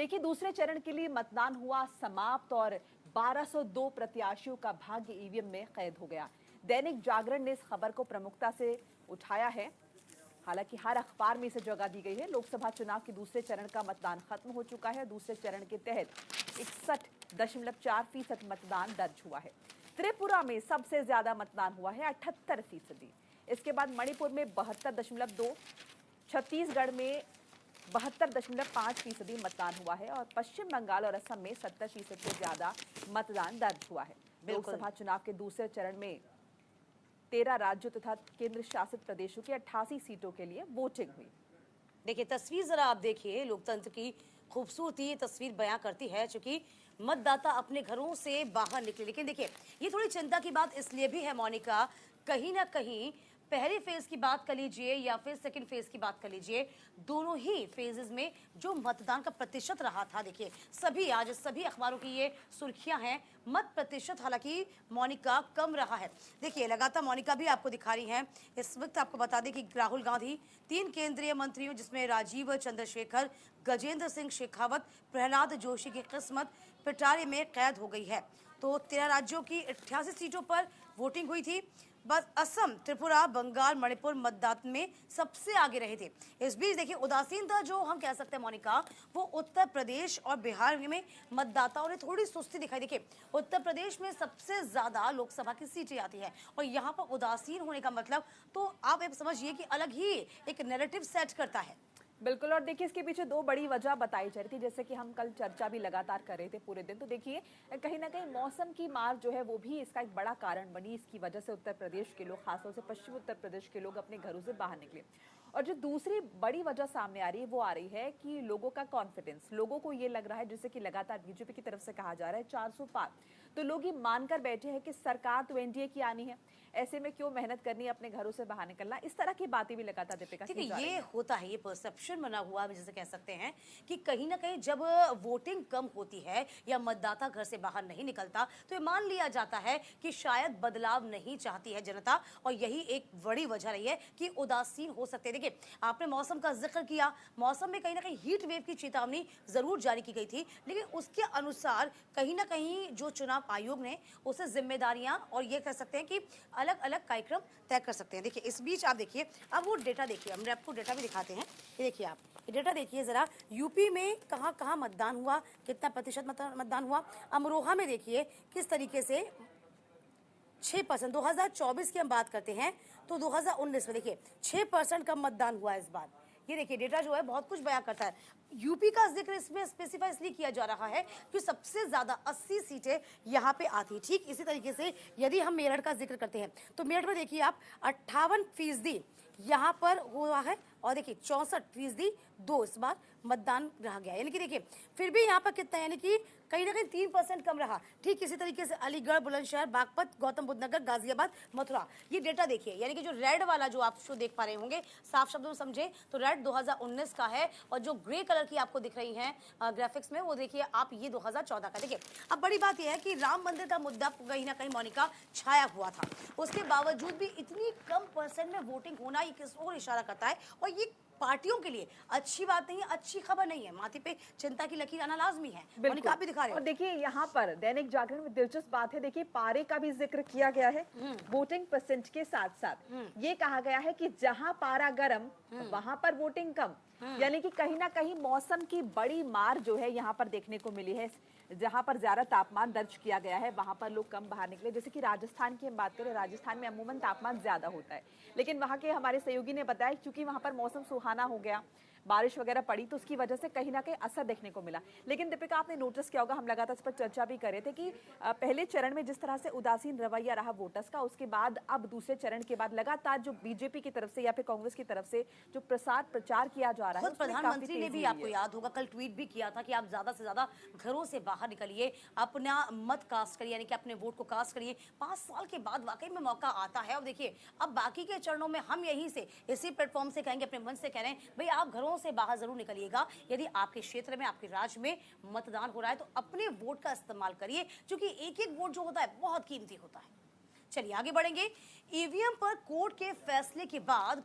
देखिए, दूसरे चरण के लिए मतदान हुआ समाप्त और 1202 प्रत्याशियों का भाग्य ईवीएम में कैद हो गया। दैनिक जागरण ने इस खबर को प्रमुखता से उठाया है। हालांकि हर अखबार में इसे जगह दी गई है। लोकसभा चुनाव के दूसरे चरण का मतदान खत्म हो चुका है। दूसरे चरण के तहत 61.4% मतदान दर्ज हुआ है। त्रिपुरा में सबसे ज्यादा मतदान हुआ है, 78%। इसके बाद मणिपुर में 72.2%, छत्तीसगढ़ में 72.5% मतदान हुआ है और पश्चिम बंगाल और असम में 70% से ज्यादा मतदान दर्ज हुआ है। लोकसभा चुनाव के दूसरे चरण में 13 राज्यों तथा केंद्र शासित प्रदेशों की 88 सीटों के लिए वोटिंग हुई। देखिए, तस्वीर जरा आप देखिए, लोकतंत्र की खूबसूरती ये तस्वीर बयां करती है, क्योंकि मतदाता अपने घरों से बाहर निकले। लेकिन देखिए, ये थोड़ी चिंता की बात इसलिए भी है मोनिका, कहीं ना कहीं पहले फेज की बात कर लीजिए या फिर सेकंड फेज की बात कर लीजिए, दोनों ही फेजेस में जो मतदान का प्रतिशत रहा था, देखिए आज सभी अखबारों की ये सुर्खियां हैं। मत प्रतिशत हालांकि मोनिका कम रहा है। देखिए, लगातार मोनिका भी आपको दिखा रही हैं। इस वक्त आपको बता दें कि राहुल गांधी 3 केंद्रीय मंत्रियों जिसमें राजीव चंद्रशेखर, गजेंद्र सिंह शेखावत, प्रहलाद जोशी की किस्मत पिटारे में कैद हो गई है। तो 13 राज्यों की 88 सीटों पर वोटिंग हुई थी। बस असम, त्रिपुरा, बंगाल, मणिपुर मतदान में सबसे आगे रहे थे। इस बीच देखिए, उदासीनता जो हम कह सकते हैं मोनिका, वो उत्तर प्रदेश और बिहार में मतदाताओं ने थोड़ी सुस्ती दिखाई। देखिए, उत्तर प्रदेश में सबसे ज्यादा लोकसभा की सीटें आती है और यहाँ पर उदासीन होने का मतलब तो आप ये समझिए कि अलग ही एक नैरेटिव सेट करता है। बिल्कुल। और देखिए, इसके पीछे 2 बड़ी वजह बताई जा रही थी, जैसे कि हम कल चर्चा भी लगातार कर रहे थे पूरे दिन। तो देखिए, कहीं ना कहीं मौसम की मार जो है वो भी इसका एक बड़ा कारण बनी। इसकी वजह से उत्तर प्रदेश के लोग, खासतौर से पश्चिमी उत्तर प्रदेश के लोग, अपने घरों से बाहर निकले। और जो दूसरी बड़ी वजह सामने आ रही है वो आ रही है कि लोगों का कॉन्फिडेंस, लोगों को ये लग रहा है, जैसे कि लगातार बीजेपी की तरफ से कहा जा रहा है 400 पार, तो लोग ये मानकर बैठे हैं कि सरकार तो एनडीए की आनी है, ऐसे में क्यों मेहनत करनी, अपने घरों से बाहर निकलना। इस तरह की बातें भी लगातार दीपिका ठीक है, ये होता है, ये परसेप्शन बना हुआ जैसे कह सकते हैं कि कहीं ना कहीं जब वोटिंग कम होती है या मतदाता घर से बाहर नहीं निकलता तो ये मान लिया जाता है कि शायद बदलाव नहीं चाहती है जनता, और यही एक बड़ी वजह रही है कि उदासीन हो सकते हैं। देखिए, आपने मौसम का जिक्र किया, मौसम में कहीं ना कहीं हीट वेव की चेतावनी जरूर जारी की गई थी, लेकिन उसके अनुसार कहीं ना कहीं जो चुनाव आयोग ने उसे जिम्मेदारियां और ये कह सकते हैं कि अलग अलग कार्यक्रम तय कर सकते हैं। देखिए, इस बीच आप देखिए, अब वो डेटा देखिए, हम आपको डेटा भी दिखाते हैं। ये देखिए, आप ये डेटा देखिए जरा, यूपी में कहां कहां मतदान हुआ, कितना प्रतिशत मतदान हुआ। अमरोहा में देखिए किस तरीके से 6%, 2024 की हम बात करते हैं तो 2019 में देखिए 6% कम मतदान हुआ इस बार। ये देखिए, डेटा जो है बहुत कुछ बयां करता है। यूपी का जिक्र इसमें स्पेसिफाई इसलिए किया जा रहा है कि सबसे ज्यादा 80 सीटें यहाँ पे आती। ठीक इसी तरीके से यदि हम मेरठ का जिक्र करते हैं तो मेरठ में देखिए आप 58% यहाँ पर हुआ है और देखिए 64% दो इस बार मतदान रह गया। यानी कि देखिए फिर भी यहाँ पर कितना, यानी कि कहीं ना कहीं 3% कम रहा। ठीक इसी तरीके से अलीगढ़, बुलंदशहर, बागपत, गौतम बुद्ध नगर, गाजियाबाद, मथुरा, ये डेटा देखिए, यानी कि जो रेड वाला जो आप शो देख पा रहे होंगे, साफ शब्दों में समझे तो रेड 2019 का है और जो ग्रे कलर की आपको दिख रही हैं ग्राफिक्स में वो देखिए आप, ये 2014 का। देखिए, अब बड़ी बात यह है कि राम मंदिर का मुद्दा कहीं ना कहीं मोनिका छाया हुआ था, उसके बावजूद भी इतनी कम परसेंट में वोटिंग होना ये किस ओर इशारा करता है, और ये पार्टियों के लिए अच्छी बात नहीं है, अच्छी खबर नहीं है। माथे पे चिंता की लकीर आना लाजमी है। मोनिका आप भी दिखा रहे हो। और देखिए, यहाँ पर दैनिक जागरण में दिलचस्प बात है, देखिए पारे का भी जिक्र किया गया है वोटिंग परसेंट के साथ साथ। ये कहा गया है कि जहां पारा गर्म वहां पर वोटिंग कम। यानी कि कहीं ना कहीं मौसम की बड़ी मार जो है यहाँ पर देखने को मिली है। जहां पर ज्यादा तापमान दर्ज किया गया है वहां पर लोग कम बाहर निकले। जैसे कि राजस्थान की हम बात करें, राजस्थान में अमूमन तापमान ज्यादा होता है, लेकिन वहां के हमारे सहयोगी ने बताया क्योंकि वहां पर मौसम सुहाना हो गया, बारिश वगैरह पड़ी, तो उसकी वजह से कहीं ना कहीं असर देखने को मिला। लेकिन दीपिका, आपने नोटिस किया होगा, हम लगातार इस पर चर्चा भी कर रहे थे कि पहले चरण में जिस तरह से उदासीन रवैया रहा वोटर्स का, उसके बाद अब दूसरे चरण के बाद लगातार जो बीजेपी की तरफ से या फिर कांग्रेस की तरफ से जो प्रचार किया जा रहा है, प्रधानमंत्री ने भी, आपको याद होगा, कल ट्वीट भी किया था कि आप ज्यादा से ज्यादा घरों से बाहर निकलिए, अपना मत कास्ट करिए, यानी कि अपने वोट को कास्ट करिए। 5 साल के बाद वाकई में मौका आता है। और देखिए, अब बाकी के चरणों में हम यहीं से, इसी प्लेटफॉर्म से कहेंगे, अपने मंच से कह रहे हैं, भाई आप घरों से बाहर जरूर निकलिएगा। यदि आपके क्षेत्र में, आपके राज्य में मतदान हो रहा है तो अपने वोट का इस्तेमाल करिए, क्योंकि एक एक वोट जो होता है बहुत कीमती होता है। चलिए आगे बढ़ेंगे। ईवीएम पर कोर्ट के फैसले के बाद